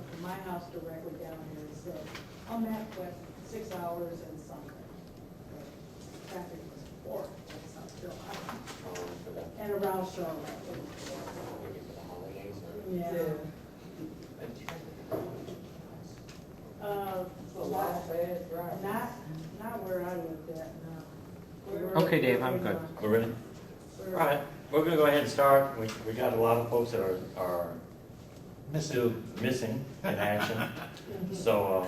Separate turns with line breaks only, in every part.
from my house directly down here, so on that quick, 6 hours and something. But traffic was horrible in South Carolina. And around Charlotte. Yeah. Not where I lived at, no.
Okay, Dave, I'm good.
We're ready? All right, we're gonna go ahead and start. We got a lot of folks that are still missing in action. So,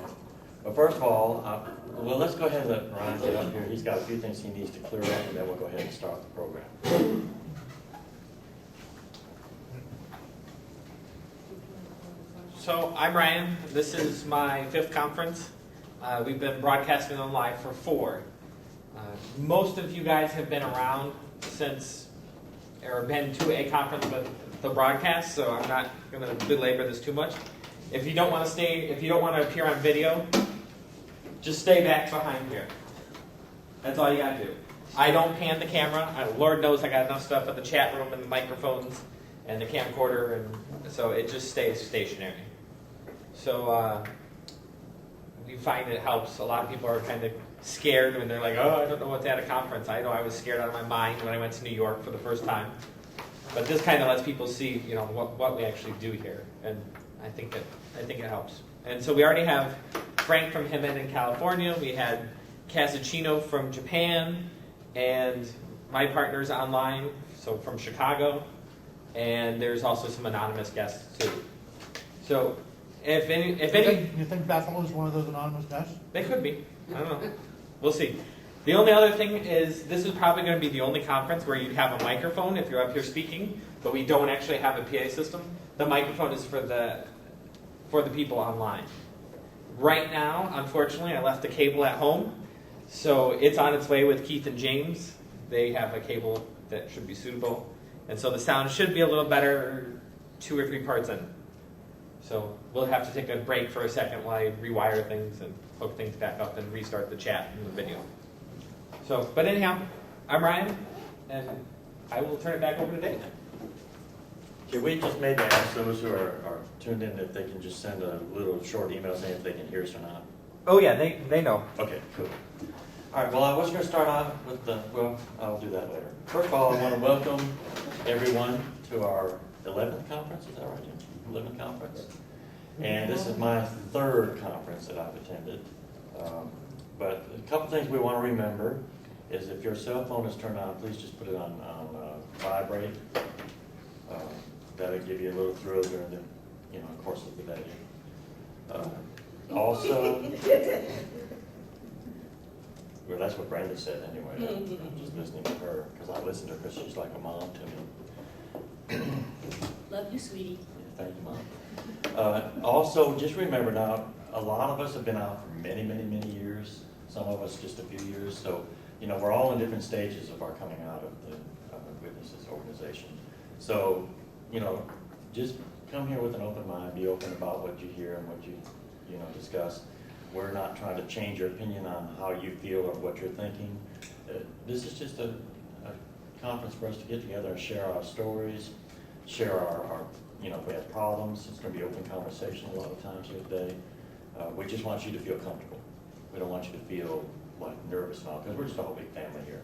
but first of all, well, let's go ahead and let Ryan get up here. He's got a few things he needs to clear up, and then we'll go ahead and start the program.
So I'm Ryan. This is my 5th conference. We've been broadcasting on live for 4. Most of you guys have been around since, or been to a conference with the broadcast, so I'm not going to belabor this too much. If you don't want to appear on video, just stay back behind here. That's all you got to do. I don't pan the camera. Lord knows I got enough stuff in the chat room and the microphones and the camcorder, and so it just stays stationary. So we find it helps. A lot of people are kind of scared when they're like, oh, I don't know what's at a conference. I know I was scared out of my mind when I went to New York for the first time. But this kind of lets people see, what we actually do here, and I think it helps. And so we already have Frank from Hemet in California. We had Casacino from Japan, and my partners online, so from Chicago, and there's also some anonymous guests too. So if any,
You think Bethel is one of those anonymous guests?
they could be. I don't know. We'll see. The only other thing is this is probably going to be the only conference where you'd have a microphone if you're up here speaking, but we don't actually have a PA system. The microphone is for the people online. Right now, unfortunately, I left the cable at home, so it's on its way with Keith and James. They have a cable that should be suitable, and so the sound should be a little better 2 or 3 parts in. So we'll have to take a break for a second while I rewire things and hook things back up and restart the chat and the video. So, but anyhow, I'm Ryan, and I will turn it back over to Dave.
Can we just maybe ask those who are tuned in if they can just send a little short email saying if they can hear us or not?
Oh yeah, they know.
Okay, cool. All right, well, I was going to start off with I'll do that later. First of all, I want to welcome everyone to our 11th conference. Is that right, Jim? 11th conference. And this is my 3rd conference that I've attended. But a couple things we want to remember is if your cell phone is turned on, please just put it on vibrate. That'll give you a little thrill during the course of the day. Also, well, that's what Brenda said anyway. I'm just listening to her because I listen to her because she's like a mom to me.
Love you, sweetie.
Thank you, Mom. Also, just remember now, a lot of us have been out for many, many, many years. Some of us just a few years. So, we're all in different stages of our coming out of the Witnesses organization. So, just come here with an open mind. Be open about what you hear and what you discuss. We're not trying to change your opinion on how you feel or what you're thinking. This is just a conference for us to get together and share our stories, share our if we have problems. It's going to be open conversation a lot of times here today. We just want you to feel comfortable. We don't want you to feel like nervous now because we're just a whole big family here.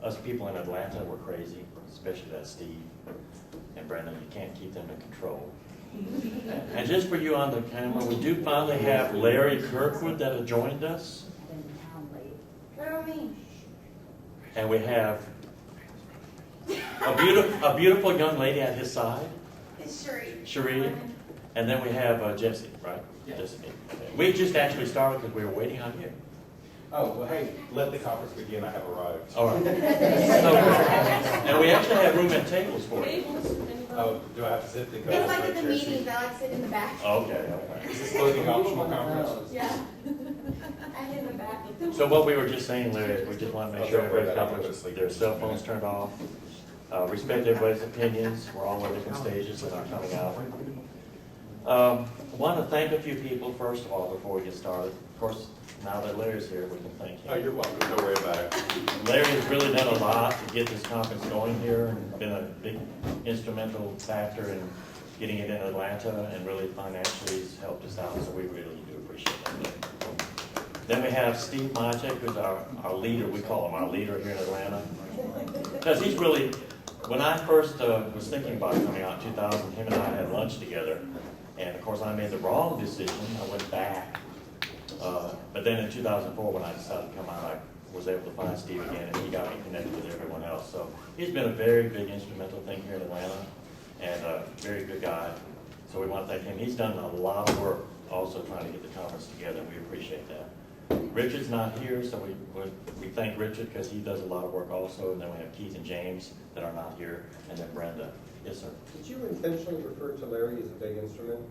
Us people in Atlanta, we're crazy, especially that Steve and Brandon. You can't keep them in control. And just for you on the camera, we do finally have Larry Kirkwood that has joined us. And we have a beautiful young lady at his side.
It's Sheree.
Sheree. And then we have Jesse, right?
Yeah.
Jesse. We just actually started because we were waiting on you.
Oh, well, hey, let the conference begin. I have arrived.
All right. And we actually have room and tables for you.
Oh, do I have to sit? Because
It's like at the meetings, I like sit in the back.
Okay.
Is this clothing optional conference?
Yeah. I hit in the back.
So what we were just saying, Larry, is we just want to make sure everybody's got their cell phones turned off. Respect everybody's opinions. We're all in different stages in our coming out. I want to thank a few people, first of all, before we get started. Of course, now that Larry's here, we can thank him.
Oh, you're welcome. Don't worry about it.
Larry has really done a lot to get this conference going here and been a big instrumental factor in getting it in Atlanta, and really financially has helped us out, so we really do appreciate that. Then we have Steve Majek, who's our leader, we call him our leader here in Atlanta. Because he's really, when I first was thinking about coming out in 2000, him and I had lunch together. And of course, I made the wrong decision. I went back. But then in 2004, when I decided to come out, I was able to find Steve again, and he got me connected with everyone else. So he's been a very big instrumental thing here in Atlanta, and a very good guy. So we want to thank him. He's done a lot of work also trying to get the conference together, and we appreciate that. Richard's not here, so we thank Richard because he does a lot of work also. And then we have Keith and James that are not here, and then Brenda. Yes, sir.
Did you intentionally refer to Larry as a big instrument?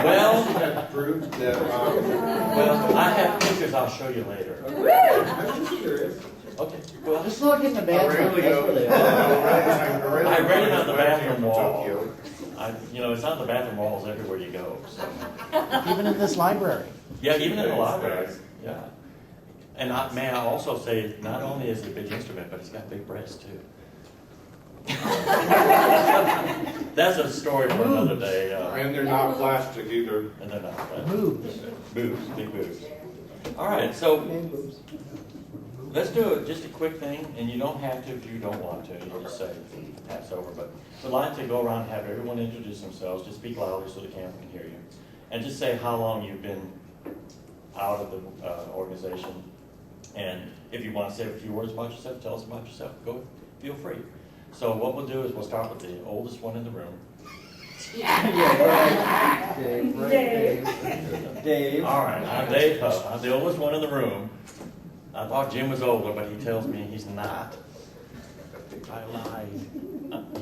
Well,
That proved that.
well, I have pictures I'll show you later.
I'm just curious.
Okay, well,
Just look in the bathroom.
Really
That's where they are.
I read it on the bathroom wall.
Tokyo.
It's on the bathroom walls everywhere you go. So.
Even in this library.
Yeah, even in the library. Yeah. And may I also say, not only is he a big instrument, but he's got big breasts too. That's a story for another day.
And they're not plastic either.
And they're not plastic.
Moves.
Boobs, big boobs. All right, so let's do just a quick thing, and you don't have to if you don't want to. You just say pass over. But we'd like to go around and have everyone introduce themselves. Just speak loudly so the camera can hear you, and just say how long you've been out of the organization. And if you want to say a few words about yourself, tell us about yourself. Go, feel free. So what we'll do is we'll start with the oldest one in the room.
Dave.
All right, I'm Dave Huff. I'm the oldest one in the room. I thought Jim was older, but he tells me he's not.
I lied.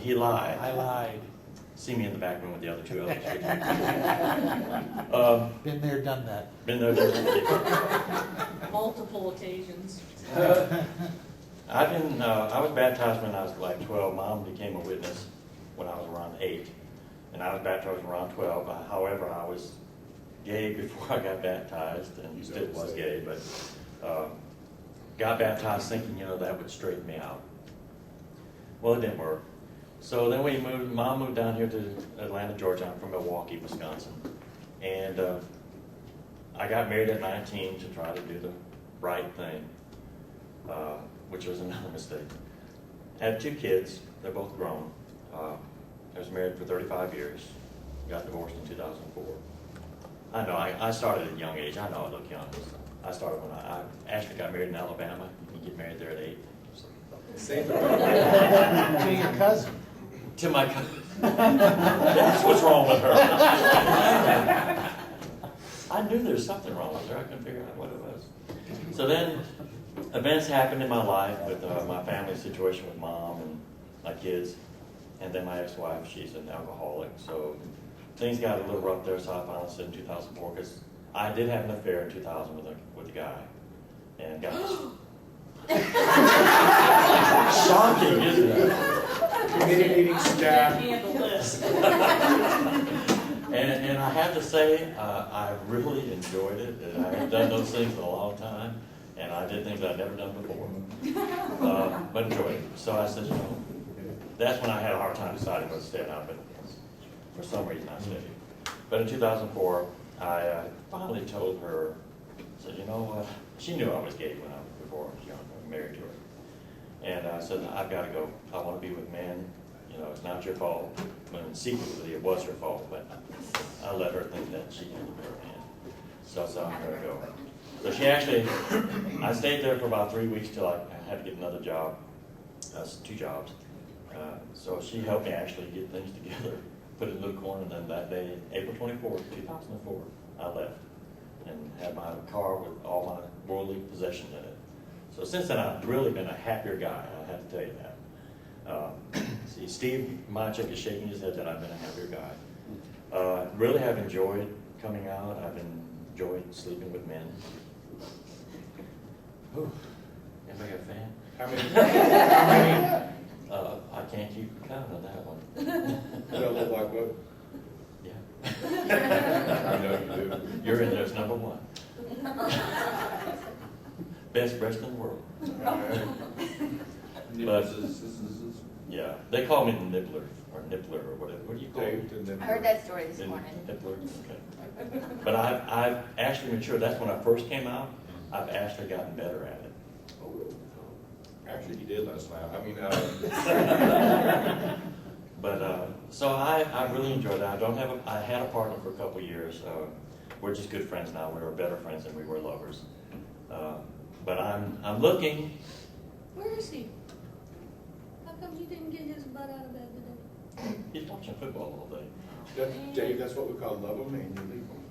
He lied.
I lied.
See me in the back room with the other two elders.
Been there, done that.
Been there, done that.
Multiple occasions.
I was baptized when I was like 12. Mom became a witness when I was around 8. And I was baptized around 12. However, I was gay before I got baptized, and still was gay, but got baptized thinking, that would straighten me out. Well, it didn't work. So then Mom moved down here to Atlanta, Georgia. I'm from Milwaukee, Wisconsin. And I got married at 19 to try to do the right thing, which was another mistake. Had 2 kids. They're both grown. I was married for 35 years. Got divorced in 2004. I know, I started at a young age. I know I look young. I started when I actually got married in Alabama. You get married there at 8.
Same.
To your cousin.
To my cousin. That's what's wrong with her. I knew there was something wrong with her. I couldn't figure out what it was. So then events happened in my life with my family situation with Mom and my kids. And then my ex-wife, she's an alcoholic. So things got a little rough there. So I finally said in 2004, because I did have an affair in 2000 with a guy. And got shocking, isn't it?
Communicating staff.
Handle this.
And I have to say, I really enjoyed it. And I have done those things in a long time. And I did things I'd never done before. But enjoyed it. So I said, that's when I had a hard time deciding whether to stay or not. But for some reason I stayed. But in 2004, I finally told her, said, you know what? She knew I was gay before I was young, married to her. And I said, I've got to go. I want to be with men. It's not your fault. When secretly it was her fault, but I let her think that she had to be a man. So I said, I'm going to go. So she actually, I stayed there for about 3 weeks till I had to get another job, 2 jobs. So she helped me actually get things together, put it in a little corner, and then that day, April 24th, 2004, I left and had my car with all my worldly possessions in it. So since then, I've really been a happier guy, I have to tell you that. See, Steve Majek is shaking his head that I've been a happier guy. Really have enjoyed coming out. I've enjoyed sleeping with men. Ooh, anybody got a fan?
How many?
I can't keep count on that one.
You don't look like what?
Yeah.
I know you do.
You're in there's number 1. Best breast in the world.
All right.
But Yeah, they call me the nibbler, or nibbler, or whatever. What do you call me?
Dave, and
I heard that story this
The
morning.
nibbler, okay. But I've actually matured. That's when I first came out. I've actually gotten better at it.
Actually, he did last night. I mean,
But, so I really enjoyed it. I had a partner for a couple of years. We're just good friends now. We were better friends than we were lovers. But I'm looking.
Where is he? How come he didn't get his butt out of bed today?
He's watching football all day.
Dave, that's what we call love them and you leave them.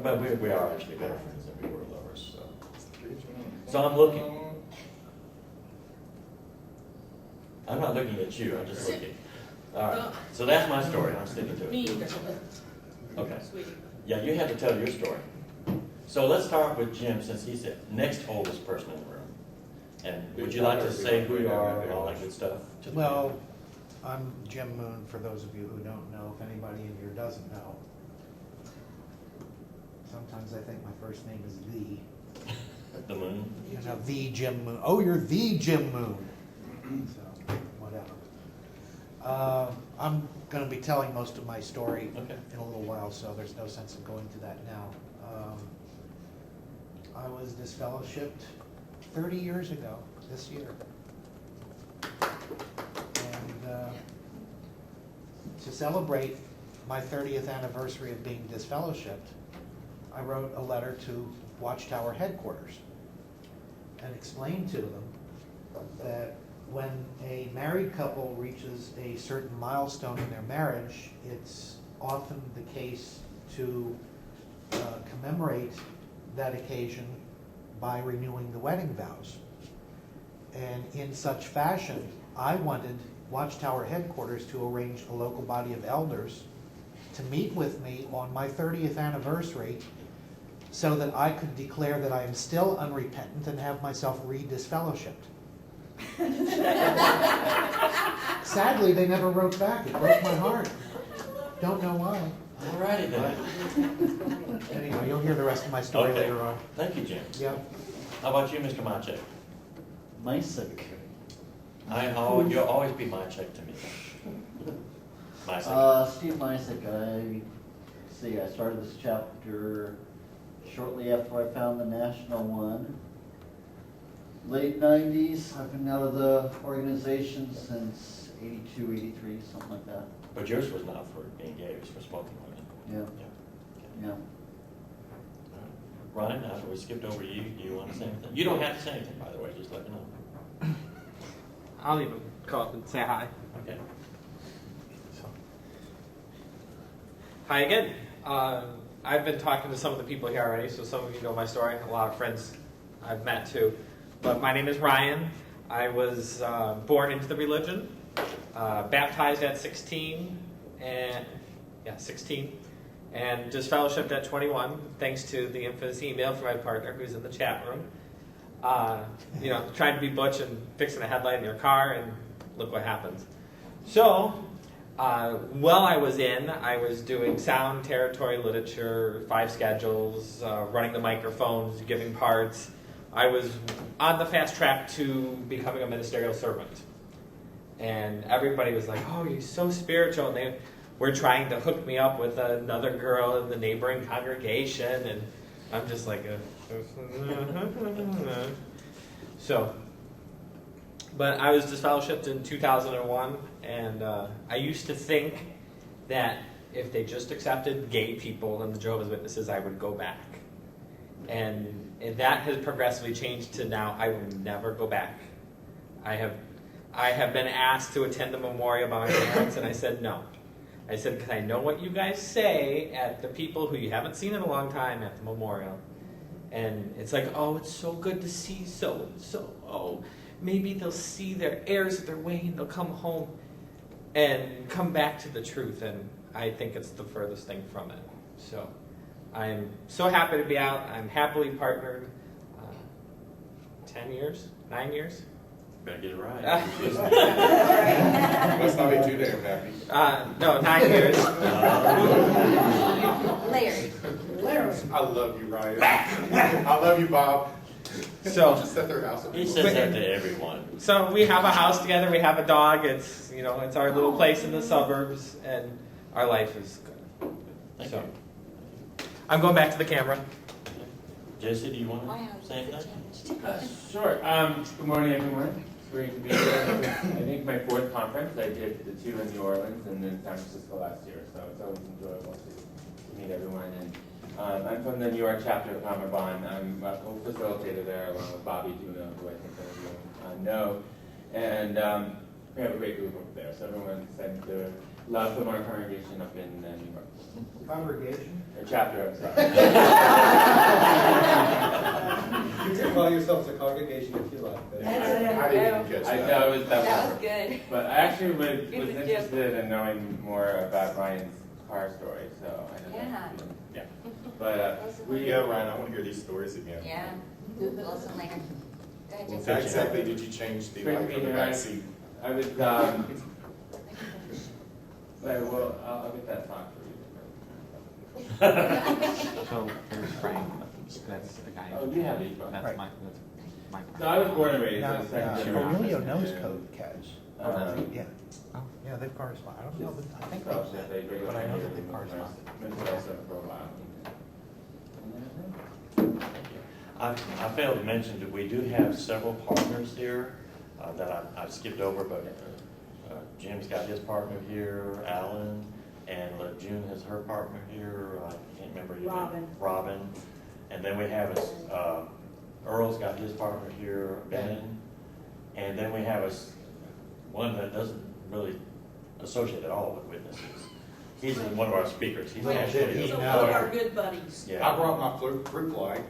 But we are actually better friends than we were lovers. So I'm looking. I'm not looking at you. I'm just looking. All right. So that's my story. I'm sticking to
Me,
it. Okay.
sweetie.
Yeah, you have to tell your story. So let's start with Jim, since he's the next oldest person in the room. And would you like to say who you are and all that good stuff? to the
Well, I'm Jim Moon, for those of you who don't know, if anybody in here doesn't know. Sometimes I think my first name is
family? The moon?
You know, the Jim Moon. Oh, you're the Jim Moon. So, whatever. I'm going to be telling most of my story
Okay.
in a little while, so there's no sense of going to that now. I was disfellowshipped 30 years ago this year. And to celebrate my 30th anniversary of being disfellowshipped, I wrote a letter to Watchtower headquarters and explained to them that when a married couple reaches a certain milestone in their marriage, it's often the case to commemorate that occasion by renewing the wedding vows. And in such fashion, I wanted Watchtower headquarters to arrange a local body of elders to meet with me on my 30th anniversary so that I could declare that I am still unrepentant and have myself re-disfellowshipped. Sadly, they never wrote back. It broke my heart. Don't know why.
All righty then.
Anyway, you'll hear the rest of my story
Okay.
later on.
Thank you, Jim.
Yep.
How about you, Mr. Mychek?
Mysick.
You'll always be Mychek to me.
Steve Mysick. I started this chapter shortly after I found the National one. Late 90s, I've been out of the organization since 82, 83, something like that.
But yours was not for being gay, it was for smoking, wasn't it?
Yeah, yeah.
Ryan, after we skipped over you, do you want to say anything? You don't have to say anything, by the way, just let me know.
I'll even come up and say hi.
Okay.
Hi again. I've been talking to some of the people here already, so some of you know my story. A lot of friends I've met too. But my name is Ryan. I was born into the religion, baptized at 16, and 16, and disfellowshipped at 21, thanks to the infamous email from my partner who's in the chat room. Trying to be butch and fixing a headlight in your car, and look what happens. So, while I was doing sound, territory, literature, 5 schedules, running the microphones, giving parts. I was on the fast track to becoming a ministerial servant. And everybody was like, oh, you're so spiritual. And they were trying to hook me up with another girl in the neighboring congregation. And I'm just like, but I was disfellowshipped in 2001. And I used to think that if they just accepted gay people and the Jehovah's Witnesses, I would go back. And that has progressively changed to now I will never go back. I have been asked to attend the memorial by my parents, and I said no. I said, because I know what you guys say at the people who you haven't seen in a long time at the memorial. And it's like, oh, it's so good to see so-and-so. Oh, maybe they'll see their heirs of their way and they'll come home and come back to the truth. And I think it's the furthest thing from it. So I'm so happy to be out. I'm happily partnered. 10 years? 9 years?
Better get it right.
Must not be too damn happy.
No, 9 years.
Larry.
Larry.
I love you, Ryan. I love you, Bob.
So,
Just at their house.
He says that to everyone.
so we have a house together. We have a dog. It's it's our little place in the suburbs, and our life is good.
Thank
So,
you.
I'm going back to the camera.
Jesse, do you want to say anything?
Sure. Good morning, everyone. It's great to be here. I think my fourth conference. I did the two in New Orleans and then San Francisco last year, so it's always enjoyable to meet everyone. And I'm from the New York chapter of Hammerbond. I'm a co-facilitator there along with Bobby Duna, who I think some of you know. And we have a great group up there, so everyone sends their love from our congregation up in New York.
Congregation?
A chapter, I'm sorry.
You can call yourselves a congregation if you like. but-
That's it.
I didn't catch
I
that.
know it was
That was good.
But I actually was
It was
interested in knowing more about Ryan's car story, so I know.
Yeah.
Yeah. But we,
Yeah, Ryan, I want to hear these stories again.
Yeah, we'll listen later. Go ahead, Jason.
How exactly did you change the
Great
light
to
from
be
the
here.
back seat?
I was, well, I'll get that talk for you.
So there's Frank. That's the guy.
Oh, you have these, right?
That's
Right.
my.
So I was born and raised in
Now,
the second
Aurelio knows code, Kaz. Yeah.
Oh.
Yeah, they've corresponded. I don't know, but I think
Oh,
they
they
did, but I know that they've corresponded.
Been for a while.
I failed to mention that we do have several partners here that I skipped over, but Jim's got his partner here, Alan, and June has her partner here. I can't remember your name. Robin. And then we have Earl's got his partner here, Ben. And then we have one that doesn't really associate at all with witnesses. He's one of our speakers. He's actually
he
So
know?
one of our good buddies.
I
yeah.
brought my fruit fly.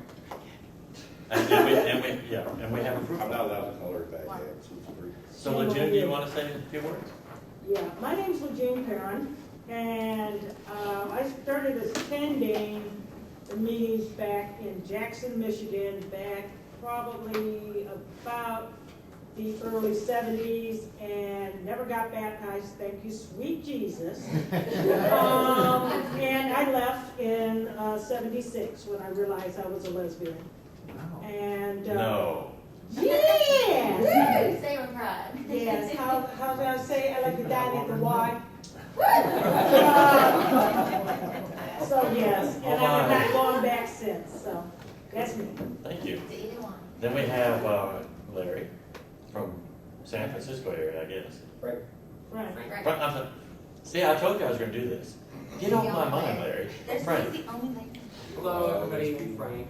And we have a fruit
I'm
fly.
not allowed to color it back yet. So it's free.
So, Lejeune, do you want to say a few words?
Yeah, my name's Lejeune Perrin, and I started attending the meetings back in Jackson, Michigan, back probably about the early 70s, and never got baptized, thank you, sweet Jesus. And I left in 76 when I realized I was a lesbian.
Wow.
And
No.
yes,
Say with pride.
yes. How do I say? I like to dine at the Y. So yes, and I have not gone back since. So that's me.
Thank you.
It's either one.
Then we have Larry from San Francisco area, I guess.
Right.
Right.
Frank.
But see, I told you I was going to do this. Get off my mind, Larry.
That's
Frank.
the only thing.
Hello, everybody. I'm Frank.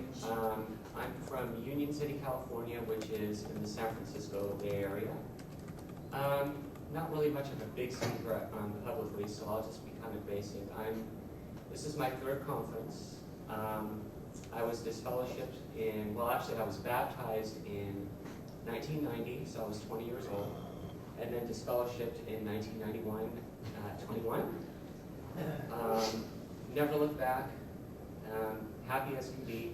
I'm from Union City, California, which is in the San Francisco Bay Area. Not really much of a big speaker publicly, so I'll just be kind of basic. This is my third conference. I was disfellowshipped in, well, actually, I was baptized in 1990, so I was 20 years old, and then disfellowshipped in 1991 at 21. Never looked back. Happy as can be,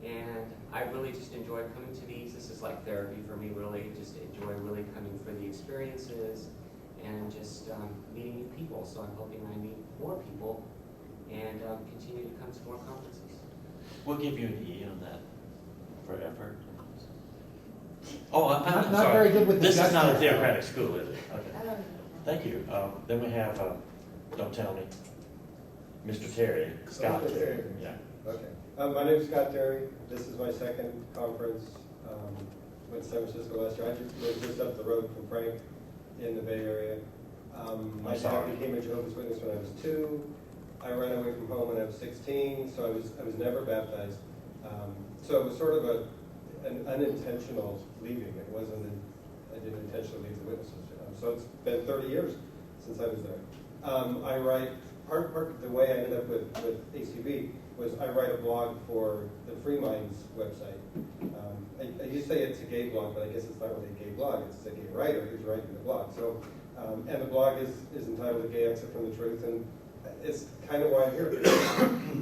and I really just enjoy coming to these. This is like therapy for me, really. Just enjoy really coming for the experiences and just meeting new people. So I'm hoping I meet more people and continue to come to more conferences.
We'll give you an E on that for effort. Oh, I'm
Not
sorry.
very good with the
This is not a
gestures.
theocratic school, is it?
I
Okay.
don't know.
Thank you. Then we have, don't tell me, Mr. Terry, Scott
Mr.
Terry.
Terry.
Yeah.
Okay. My name's Scott Terry. This is my second conference. Went to San Francisco last year. I just lived just up the road from Frank in the Bay Area. My
I'm sorry.
dad became a Jehovah's Witness when I was 2. I ran away from home when I was 16, so I was never baptized. So it was sort of an unintentional leaving. It wasn't. I didn't intentionally leave the witnesses. So it's been 30 years since I was there. I write. Part of the way I ended up with ACB was I write a blog for the Free Minds website. I used to say it's a gay blog, but I guess it's not really a gay blog. It's a gay writer who's writing the blog. So, and the blog is entitled "A Gay Exit from the Truth," and it's kind of why I'm here.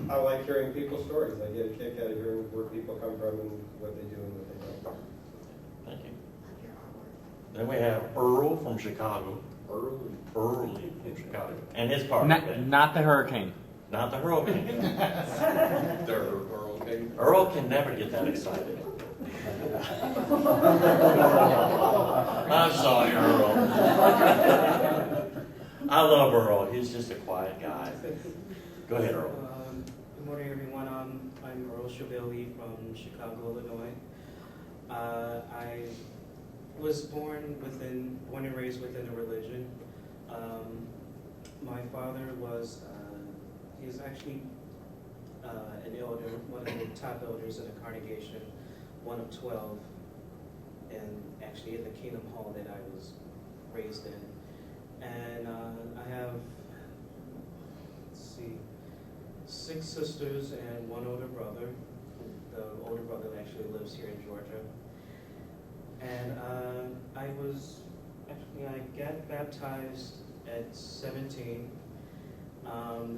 I like hearing people's stories. I get a kick out of hearing where people come from and what they do and what they don't.
Thank you. Then we have Earl from Chicago. Early from Chicago. And his partner.
Not the hurricane.
Not the hurricane.
They're Earl King.
Earl can never get that excited. I'm sorry, Earl. I love Earl. He's just a quiet guy. Go ahead, Earl.
Good morning, everyone. I'm Earl Shabeli from Chicago, Illinois. I was born and raised within a religion. My father was, he was actually an elder, one of the top elders in the congregation, one of 12, and actually in the Kingdom Hall that I was raised in. And I have, let's see, 6 sisters and 1 older brother. The older brother actually lives here in Georgia. And I got baptized at 17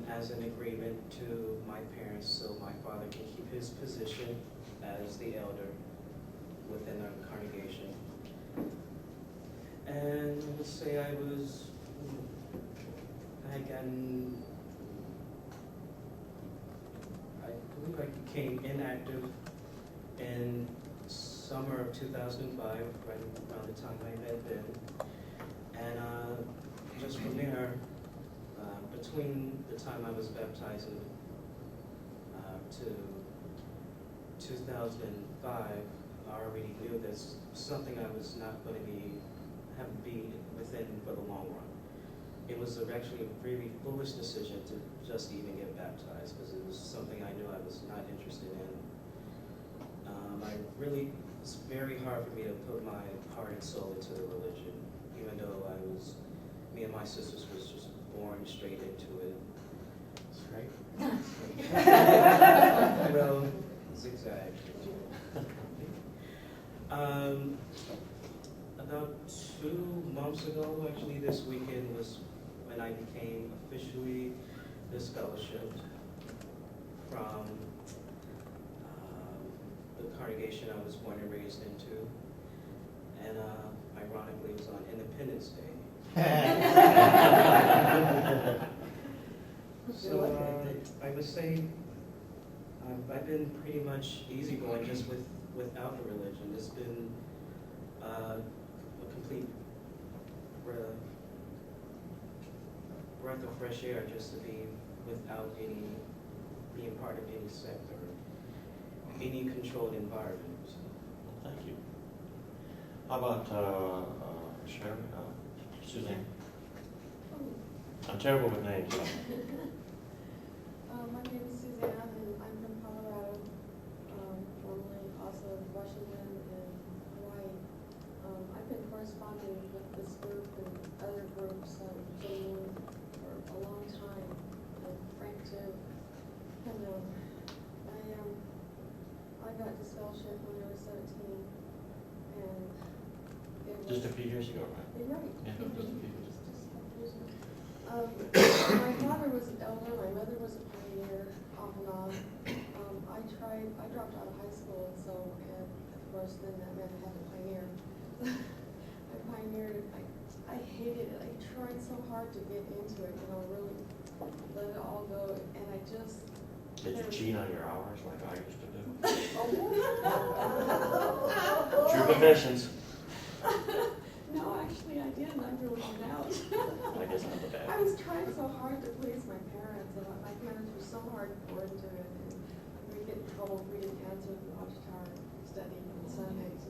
as an agreement to my parents so my father can keep his position as the elder within our congregation. And let's say I believe I became inactive in summer of 2005, right around the time I met Ben. And just from there, between the time I was baptized to 2005, I already knew this something I was not going to be within for the long run. It was actually a very foolish decision to just even get baptized because it was something I knew I was not interested in. It's very hard for me to put my heart and soul into the religion, even though me and my sisters was just born straight into it. Right? Well, zigzag. About 2 months ago, actually this weekend was when I became officially disfellowshipped from the congregation I was born and raised into. And ironically, it was on Independence Day. So I would say I've been pretty much easygoing just without the religion. It's been a complete breath of fresh air just to be without being part of any sect or any controlled environment.
Thank you. How about Sherry? Suzanne? I'm terrible with names.
My name is Suzanne, and I'm from Colorado, formerly also Washington and Hawaii. I've been corresponding with this group and other groups for a long time, and Frank too. And I got disfellowship when I was 17, and it was
Just a few years ago, right?
You're right.
Yeah, just a few years.
My father was an elder, my mother was a pioneer, off and on. I dropped out of high school, and of course then that meant I had to pioneer. I pioneered, I hated it, I tried so hard to get into it, really let it all go, and I just...
Did you cheat on your hours like I used to do?
Oh.
True confessions.
No, actually I didn't, I really went out.
I guess I'm the bad.
I was trying so hard to please my parents, and my parents were so hardcore into it, and we'd get in trouble if we didn't answer the Watchtower study on Sundays,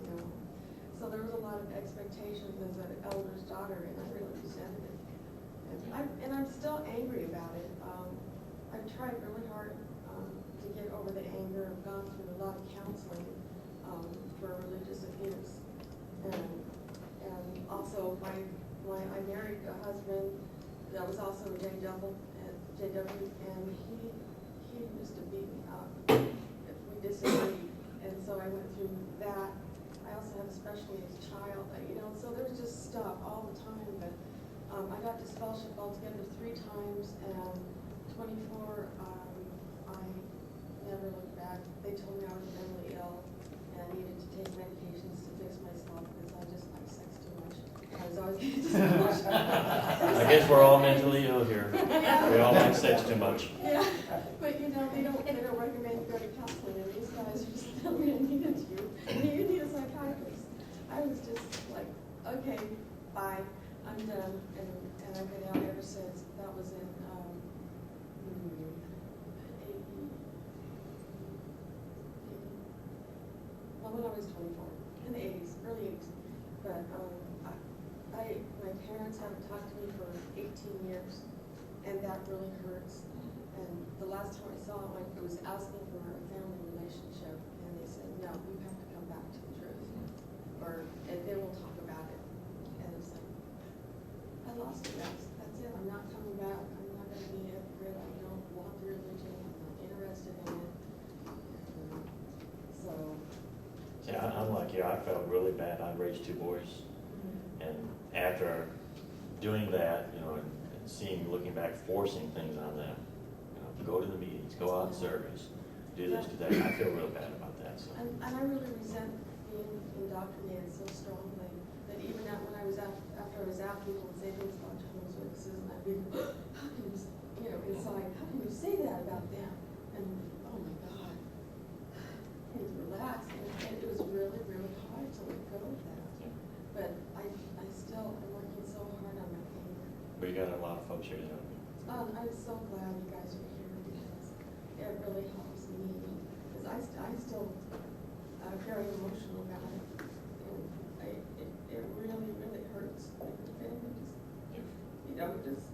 So there was a lot of expectations as an elder's daughter, and I really resented it. And I'm still angry about it. I've tried really hard to get over the anger. I've gone through a lot of counseling for religious abuse. And also, I married a husband that was also a JW, and he used to beat me up if we disagreed. And so I went through that. I also have a special needs child, so there was just stuff all the time. But I got disfellowship altogether 3 times, and 24, I never looked back. They told me I was mentally ill and I needed to take medications to fix myself because I just like sex too much. I was always getting disfellowship.
I guess we're all mentally ill here. We all like sex too much.
Yeah, but they don't recommend you go to counseling, and these guys are just telling me I needed you. And you and I've been out ever since. That was in, 80, when I was 24, in the 80s, early 80s. But my parents haven't talked to me for 18 years, and that really hurts. And the last time I saw them, I was asking for a family relationship, and they said, no, you have to come back to the truth, and then we'll talk about it. And it's like, I lost it, that's it, I'm not coming back, I'm not gonna be a hypocrite, I don't want the religion, I'm not interested in it. So.
See, I'm like you, I felt really bad. I raised 2 boys. And after doing that, you know, and seeing, looking back, forcing things on them, you know, go to the meetings, go out in service, do this, do that, I feel real bad about that, so.
And I really resent being indoctrinated so strongly that even when I was after I was out, people would say things about Jehovah's Witnesses, and I'd be, how can you, you know, inside, how can you say that about them? And oh my God, and to relax, and it was really, really hard to let go of that. But I still am working so hard on my anger.
But you got a lot of folks here to help you.
I'm so glad you guys are here because it really helps me. Because I still very emotional about it. And it really, really hurts. Like the family just, you know, just